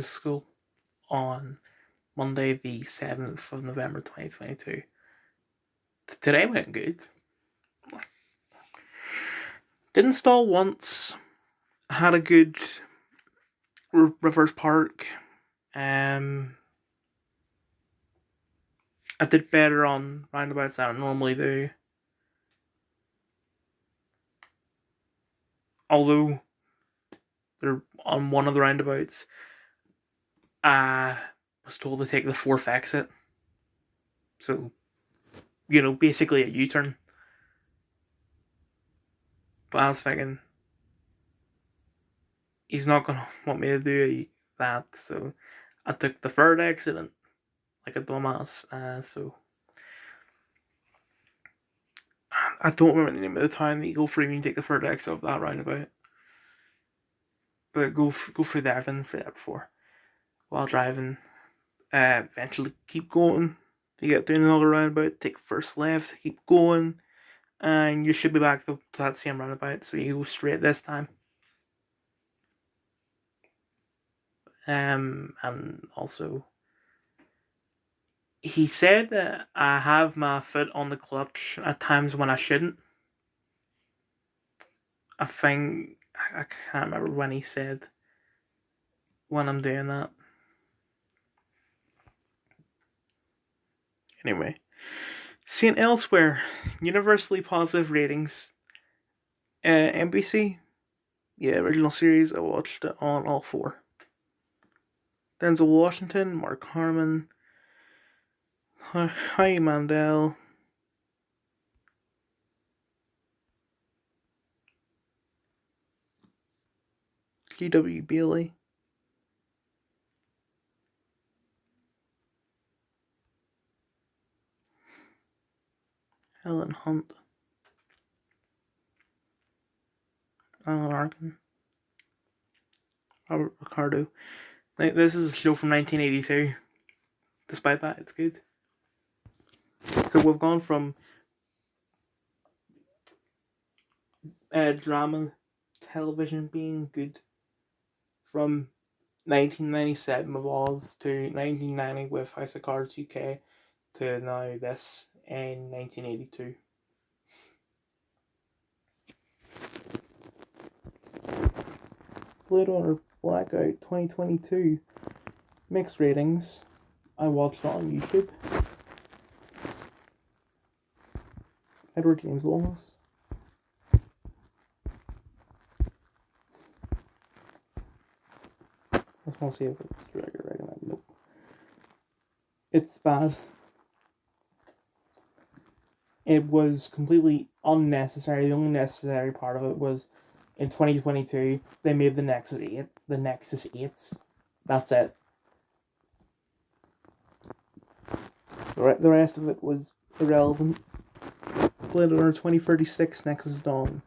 to school on Monday, the 7th of November 2022. Today went good. Didn't stall once. Had a good reverse park. I did better on roundabouts than I normally do. Although they're on one of the roundabouts, I was told to take the fourth exit. So, basically a U-turn. But I was thinking, he's not going to want me to do that. So I took the third exit like a dumbass. So I don't remember the name of the time that you go through and take the third exit of that roundabout. But go through there, I've been through that before. While driving, eventually keep going. You get doing another roundabout, take first left, keep going, and you should be back to that same roundabout. So you go straight this time. And also, he said that I have my foot on the clutch at times when I shouldn't. I think I can't remember when he said when I'm doing that. Anyway, seeing elsewhere, universally positive ratings. NBC, original series. I watched it on all four. Denzel Washington, Mark Harmon, Howie Mandel, G.W. Bailey, Helen Hunt, Alan Arkin, Robert Ricardo. This is a show from 1982. Despite that, it's good. So we've gone from drama television being good from 1997 with Oz to 1990 with House of Cards UK to now this in 1982. Blade Runner Blackout 2022 mixed ratings. I watched it on YouTube. Edward James Olmos. I just want to see if it's director recommended. Nope. It's bad. It was completely unnecessary. The only necessary part of it was in 2022 they made the Nexus 8. The Nexus 8s. That's it. The rest of it was irrelevant. Blade Runner 2036 Nexus Dawn.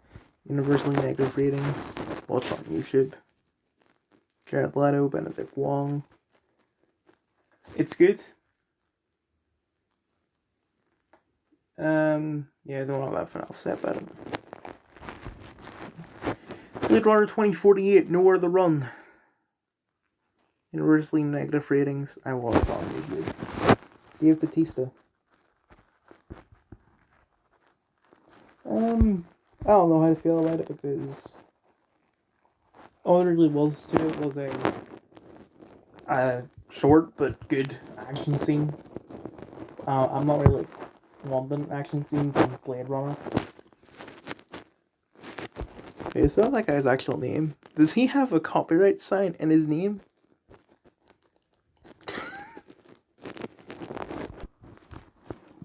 Universally negative ratings. Watch on YouTube. Jared Leto, Benedict Wong. It's good. I don't have anything else to say about it. Blade Runner 2048, Nowhere to Run. Universally negative ratings. I watched on YouTube. Dave Bautista. I don't know how to feel about it because all there really was to it was a short but good action scene. I'm not really wanting action scenes in Blade Runner. Is that guy's actual name? Does he have a copyright sign in his name?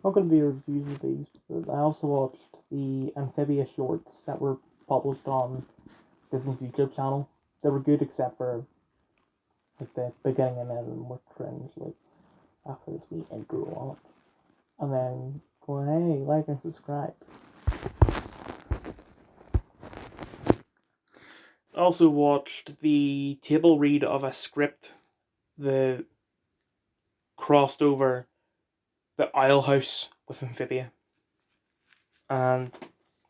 Not going to be reviews of these, but I also watched the Amphibia shorts that were published on Disney's YouTube channel. They were good except for the beginning and end were cringe, after this wee intro on it. And then going, hey, like and subscribe. Also watched the table read of a script that crossed over the Isle House with Amphibia. And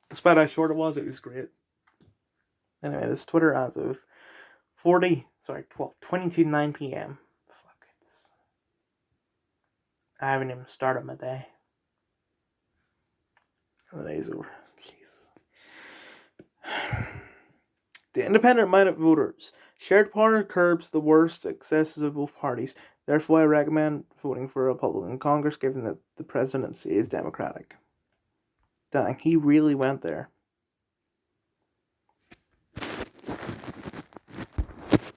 despite how short it was great. Anyway, this Twitter as of 40 Sorry, 22 9 p.m. Fuck, I haven't even started my day. The day's over. Jeez. The independent-minded voters. Shared party curbs the worst excesses of both parties. Therefore, I recommend voting for a Republican Congress, given that the presidency is Democratic. Dang, he really went there.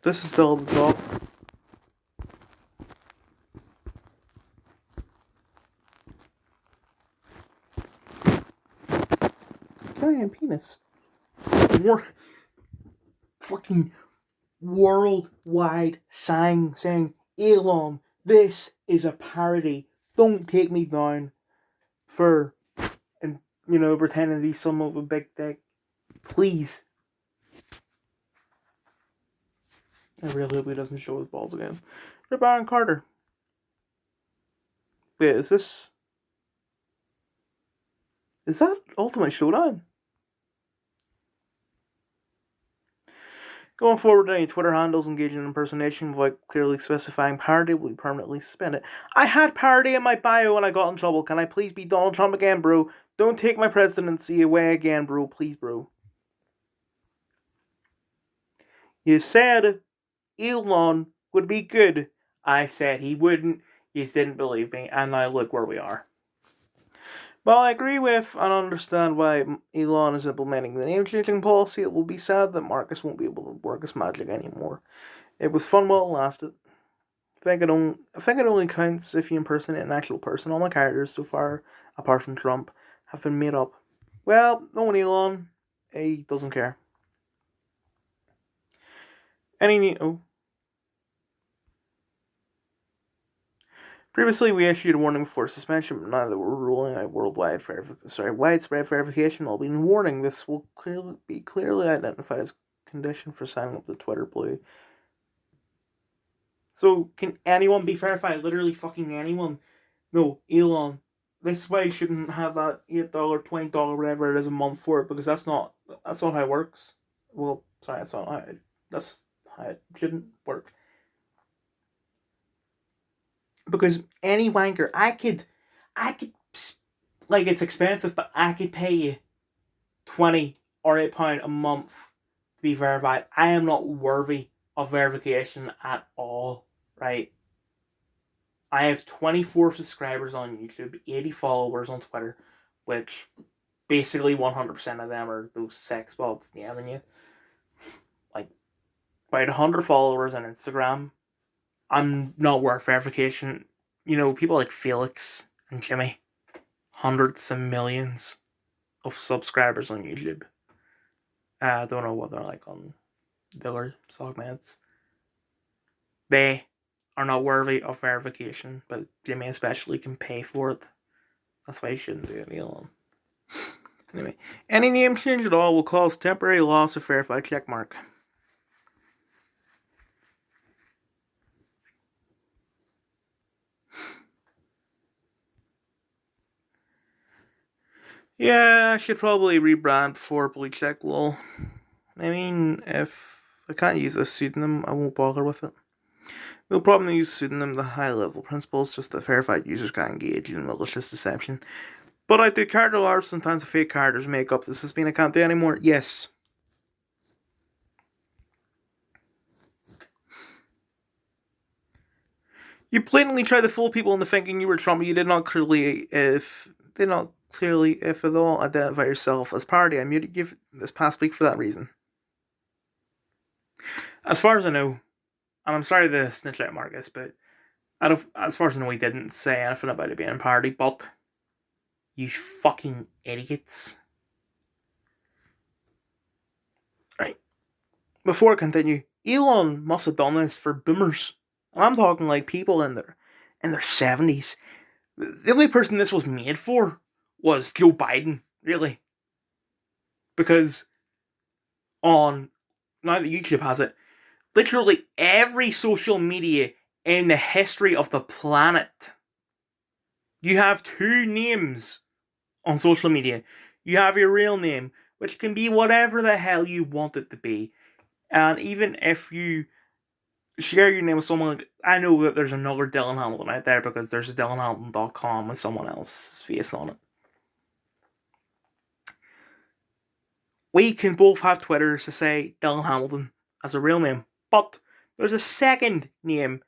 This is still the top. Giant penis. More fucking worldwide saying, Elon, this is a parody. Don't take me down for, and pretending to be some of a big dick. Please. I really hope he doesn't show his balls again. Rip Aaron Carter. Wait, is that Ultimate Showdown? Going forward, any Twitter handles engaging in impersonation without clearly specifying parody will be permanently suspended. I had parody in my bio when I got in trouble. Can I please be Donald Trump again, bro? Don't take my presidency away again, bro. Please, bro. You said Elon would be good. I said he wouldn't. You didn't believe me, and now look where we are. While I agree with and understand why Elon is implementing the name-changing policy, it will be sad that Marcus won't be able to work his magic anymore. It was fun while it lasted. I think it only counts if you impersonate an actual person. All my characters so far, apart from Trump, have been made up. Well, no one Elon. He doesn't care. Previously, we issued a warning before suspension, but now that we're ruling out widespread verification, I'll be warning this will be clearly identified as a condition for signing up to Twitter Blue. So, can anyone be verified? Literally fucking anyone? No, Elon. This is why you shouldn't have that $8, $20, whatever it is a month for it, because that's not how it works. Well, sorry, that's how it shouldn't work. Because any wanker, I could, like, it's expensive, but I could pay you £20 or £8 a month to be verified. I am not worthy of verification at all, right? I have 24 subscribers on YouTube, 80 followers on Twitter, which basically 100% of them are those sex bots DMing you. Like, about 100 followers on Instagram. I'm not worth verification. People like Felix and Jimmy, hundreds and millions of subscribers on YouTube. I don't know what they're like on the other segments. They are not worthy of verification, but Jimmy especially can pay for it. That's why you shouldn't do it, Elon. Anyway, any name change at all will cause temporary loss of verified checkmark. Yeah, I should probably rebrand before Blue Check, lol. I mean, if I can't use a pseudonym, I won't bother with it. No problem to use pseudonym, the high-level principles, just that verified users can't engage in malicious deception. But I do character larps, sometimes fake characters make up the suspicion I can't do anymore. Yes. You blatantly tried to fool people into thinking you were Trump. You did not clearly, if at all, identify yourself as party. I muted you this past week for that reason. As far as I know, and I'm sorry to snitch out Marcus, but as far as I know, he didn't say anything about it being a party, but you fucking idiots. Right. Before I continue, Elon must have done this for boomers. And I'm talking like people in their 70s. The only person this was made for was Joe Biden, really. Because now that YouTube has it, literally every social media in the history of the planet, you have two names on social media. You have your real name, which can be whatever the hell you want it to be. And even if you share your name with someone. I know that there's another Dylan Hamilton out there because there's a DylanHamilton.com with someone else's face on it. We can both have Twitters to say Dylan Hamilton as a real name, but there's a second name,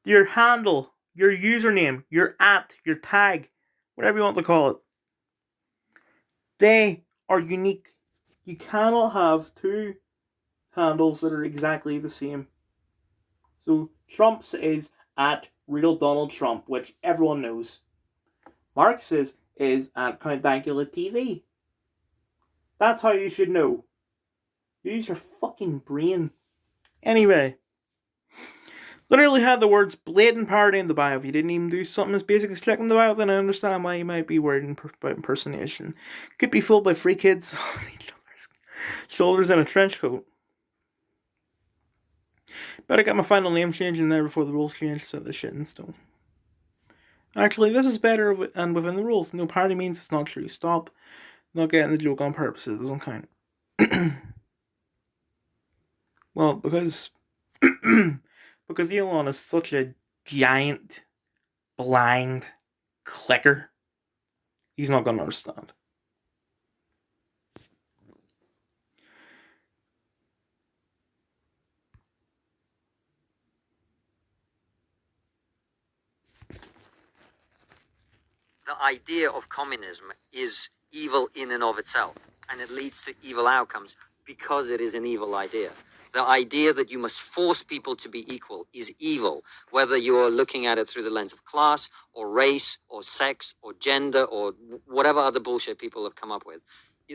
your handle, your username, your your tag, whatever you want to call it. They are unique. You cannot have two handles that are exactly the same. So Trump's is at Real Donald Trump, which everyone knows. Marx's is at Count Dankula TV. That's how you should know. Use your fucking brain. Anyway, literally had the words blatant parody in the bio. If you didn't even do something as basic as clicking the bio, then I understand why you might be worried about impersonation. Could be fooled by free kids. Shoulders in a trench coat. Better get my final name changed in there before the rules change, set the shit in stone. Actually, this is better and within the rules. No parody means it's not true. Stop. Not getting the joke on purpose. It doesn't count. Well, because Elon is such a giant, blind clicker, he's not going to understand. The idea of communism is evil in and of itself, and it leads to evil outcomes because it is an evil idea. The idea that you must force people to be equal is evil, whether you're looking at it through the lens of class or race or sex or gender or whatever other bullshit people have come up with.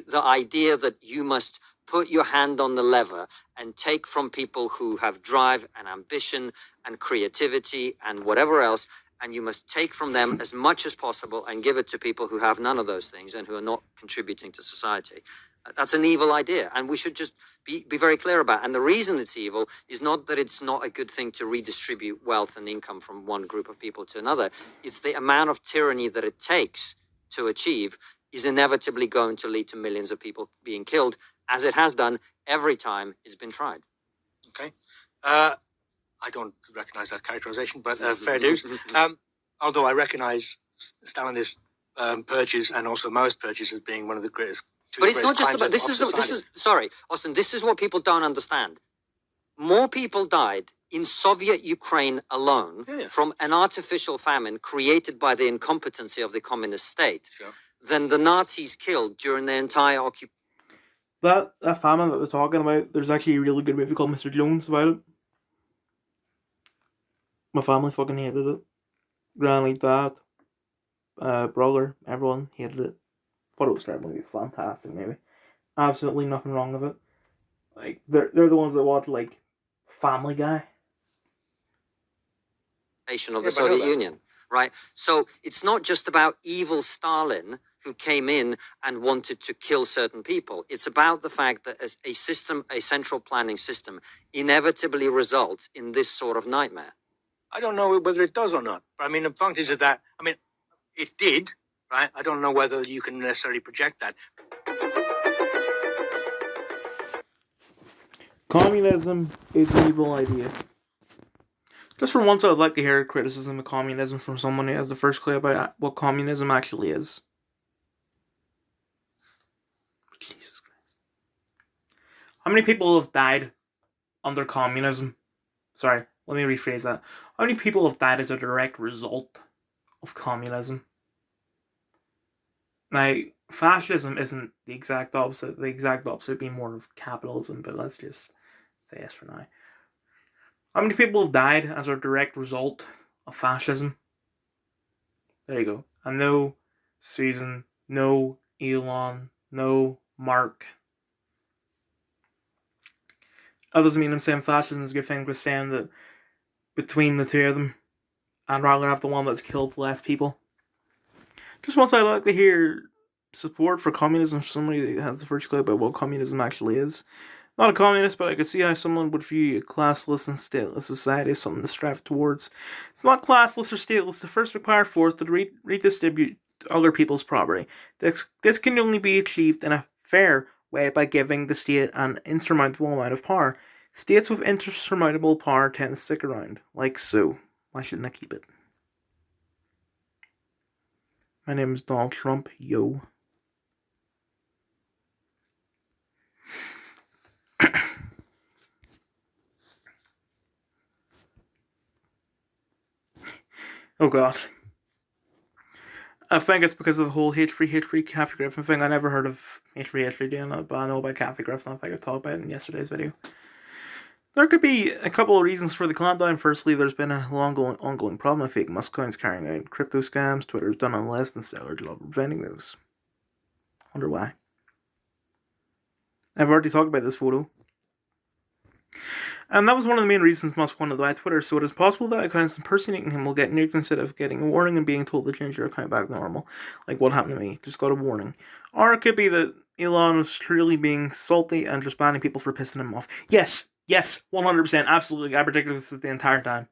The idea that you must put your hand on the lever and take from people who have drive and ambition and creativity and whatever else, and you must take from them as much as possible and give it to people who have none of those things and who are not contributing to society. That's an evil idea, and we should just be very clear about it. And the reason it's evil is not that it's not a good thing to redistribute wealth and income from one group of people to another. It's the amount of tyranny that it takes to achieve is inevitably going to lead to millions of people being killed, as it has done every time it's been tried. Okay. I don't recognize that characterization, but fair dues. Although I recognize Stalinist purges and also Maoist purges as being one of the greatest. But it's not just about this. Sorry, Austin. This is what people don't understand. More people died in Soviet Ukraine alone from an artificial famine created by the incompetency of the communist state than the Nazis killed during their entire occupation. That famine that they're talking about, there's actually a really good movie called Mr. Jones about it. My family fucking hated it. Granny, dad, brother, everyone hated it. Thought it was a terrible movie. It's a fantastic movie. Absolutely nothing wrong with it. Like, they're the ones that watch, like, Family Guy. Of the Soviet Union, right? So it's not just about evil Stalin who came in and wanted to kill certain people. It's about the fact that a system, a central planning system, inevitably results in this sort of nightmare. I don't know whether it does or not. But I mean, the fact is that, I mean, it did, right? I don't know whether you can necessarily project that. Communism is an evil idea. Just for once, I would like to hear a criticism of communism from someone who has the first clue about what communism actually is. Jesus Christ. How many people have died under communism? Sorry, let me rephrase that. How many people have died as a direct result of communism? Now, fascism isn't the exact opposite. The exact opposite would be more of capitalism, but let's just say yes for now. How many people have died as a direct result of fascism? There you go. And no Susan, no Elon, no Mark. That doesn't mean I'm saying fascism is a good thing, but saying that between the two of them, I'd rather have the one that's killed less people. Just once I'd like to hear support for communism from somebody that has the first clue about what communism actually is. Not a communist, but I could see how someone would view a classless and stateless society as something to strive towards. It's not classless or stateless. The first require force to redistribute other people's property. This can only be achieved in a fair way by giving the state an insurmountable amount of power. States with insurmountable power tend to stick around, like so. Why shouldn't I keep it? My name is Donald Trump, yo. Oh god. I think it's because of the whole hate-free Kathy Griffin thing. I never heard of hate-free doing it, but I know about Kathy Griffin. I think I talked about it in yesterday's video. There could be a couple of reasons for the clampdown. Firstly, there's been a ongoing problem of fake Musk coins carrying out crypto scams. Twitter's done a less than stellar job of preventing those. Wonder why. I've already talked about this photo. And that was one of the main reasons Musk wanted to buy Twitter, so it is possible that accounts impersonating him will get nuked instead of getting a warning and being told to change your account back to normal. Like what happened to me, just got a warning. Or it could be that Elon was truly being salty and just banning people for pissing him off. Yes, 100%, absolutely, I predicted this the entire time.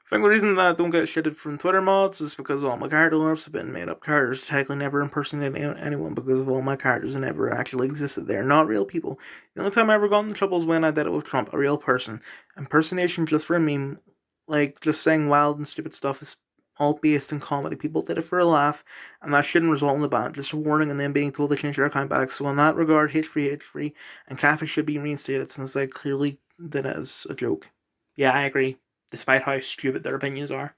I think the reason that I don't get shitted from Twitter mods is because all my character lords have been made up characters. Technically never impersonated anyone because of all my characters and never actually existed. They're not real people. The only time I ever got in trouble is when I did it with Trump, a real person. Impersonation just for a meme, like just saying wild and stupid stuff, is all based in comedy. People did it for a laugh, and that shouldn't result in a ban. Just a warning and then being told to change your account back. So in that regard, hate-free, and Kathy should be reinstated since I clearly did it as a joke. Yeah, I agree. Despite how stupid their opinions are.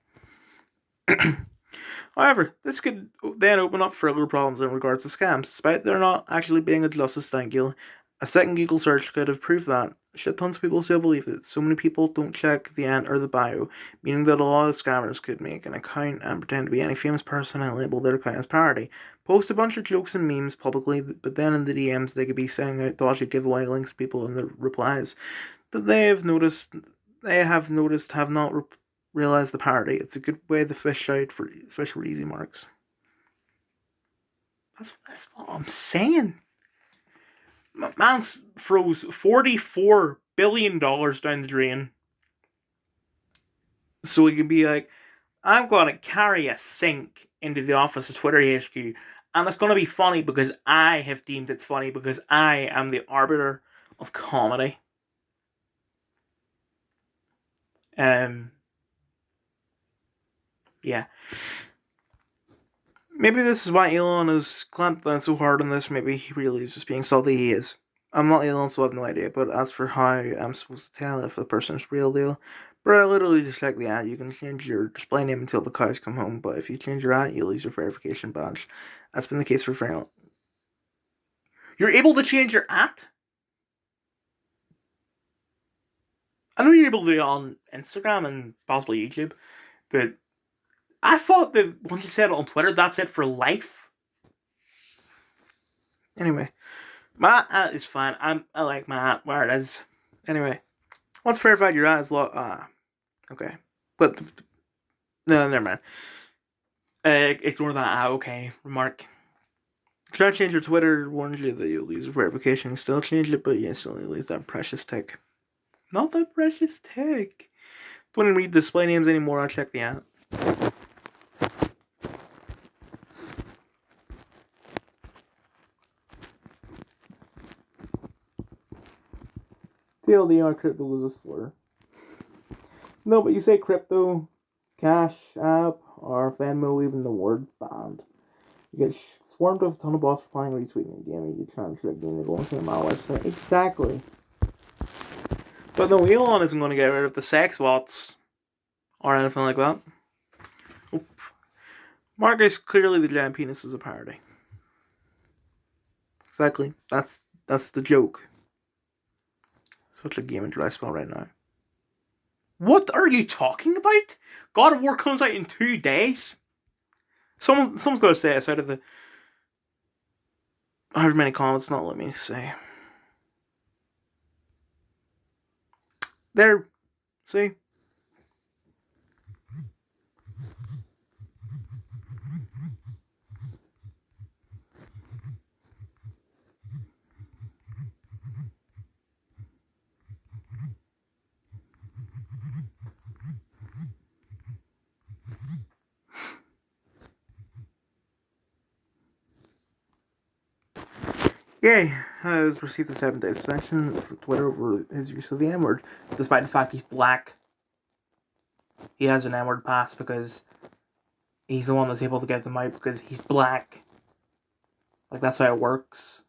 However, this could then open up further problems in regards to scams. Despite there not actually being a justice Stengel, a second Google search could have proved that. Shit tons of people still believe it. So many people don't check the end or the bio, meaning that a lot of scammers could make an account and pretend to be any famous person and label their account as parody. Post a bunch of jokes and memes publicly, but then in the DMs they could be sending out dodgy giveaway links to people in the replies that they have noticed have not realized the parody. It's a good way to fish for easy marks. That's what I'm saying. Man's froze $44 billion down the drain. So he can be like, I'm going to carry a sink into the office of Twitter HQ, and it's going to be funny because I have deemed it's funny because I am the arbiter of comedy. Yeah. Maybe this is why Elon has clamped down so hard on this. Maybe he really is just being salty. He is. I'm not Elon, so I have no idea. But as for how I'm supposed to tell if the person is real deal, bro, literally just like the ad. You can change your display name until the cows come home, but if you change your ad, you lose your verification badge. That's been the case for very long. You're able to change your ad? I know you're able to do it on Instagram and possibly YouTube, but I thought that once you said it on Twitter, that's it for life. Anyway, my ad is fine. I like my ad where it is. Anyway, once verified your ad is okay. But no, never mind. Ignore that okay remark. Try to change your Twitter, warns you that you'll lose verification. Still change it, but you still lose that precious tick. Not that precious tick. Don't even read display names anymore. I'll check the ad. TLD on crypto was a slur. No, but you say crypto, Cash App, or Venmo, even the word banned. You get swarmed with a ton of bots replying, retweeting, and DMing you, trying to trick you into going to my website. Exactly. But no, Elon isn't going to get rid of the sex bots or anything like that. Oop. Marcus, clearly the giant penis is a parody. Exactly. That's the joke. Such a game and dry spell right now. What are you talking about? God of War comes out in 2 days? Someone's got to say this out of the however many comments not let me say. There. See? Yay. has received a 7-day suspension from Twitter over his use of the N-word, despite the fact he's black. He has an N-word pass because he's the one that's able to get them out because he's black. Like, that's how it works.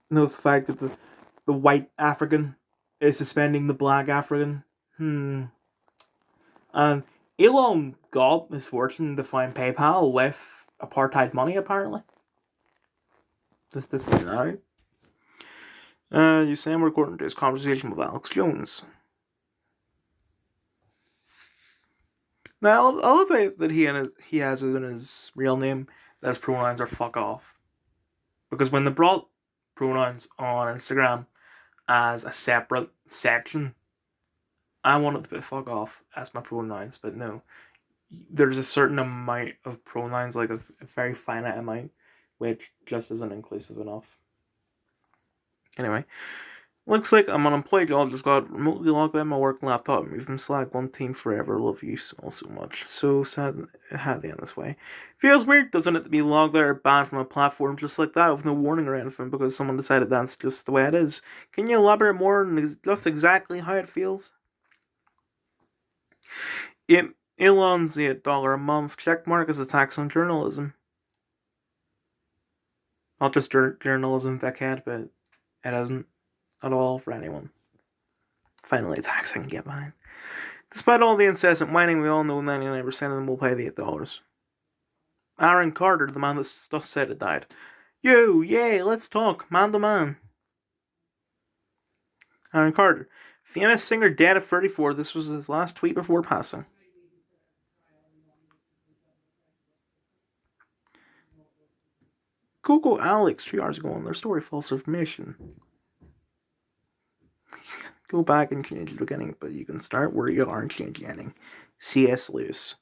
Notice the fact that the white African is suspending the black African. Elon got misfortune to find PayPal with apartheid money, apparently. This point out. You say I'm recording this conversation with Alex Jones. Now, I love that he has it in his real name that his pronouns are fuck off. Because when they brought pronouns on Instagram as a separate section, I wanted to put fuck off as my pronouns, but no. There's a certain amount of pronouns, like a very finite amount, which just isn't inclusive enough. Anyway, looks like I'm unemployed. Y'all just got remotely logged out of my work laptop. Moved from Slack, one team forever. Love you all so much. So sad it had to end this way. Feels weird, doesn't it, to be logged out or banned from a platform just like that with no warning or anything because someone decided that's just the way it is. Can you elaborate more on just exactly how it feels? Elon's $8 a month checkmark is a tax on journalism. Not just journalism, dickhead, but it isn't at all for anyone. Finally, a tax I can get behind. Despite all the incessant whining, we all know 99% of them will pay the $8. Aaron Carter, the man that just said it, died. Yo, yay, let's talk, man to man. Aaron Carter, famous singer, dead at 34. This was his last tweet before passing. Google Alex 3 hours ago on their story, false information. Go back and change the beginning, but you can start where you are and change the ending. C.S. Lewis.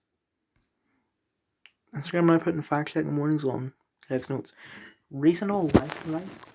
Instagram now putting fact checking warnings on text notes. Recent old life rights.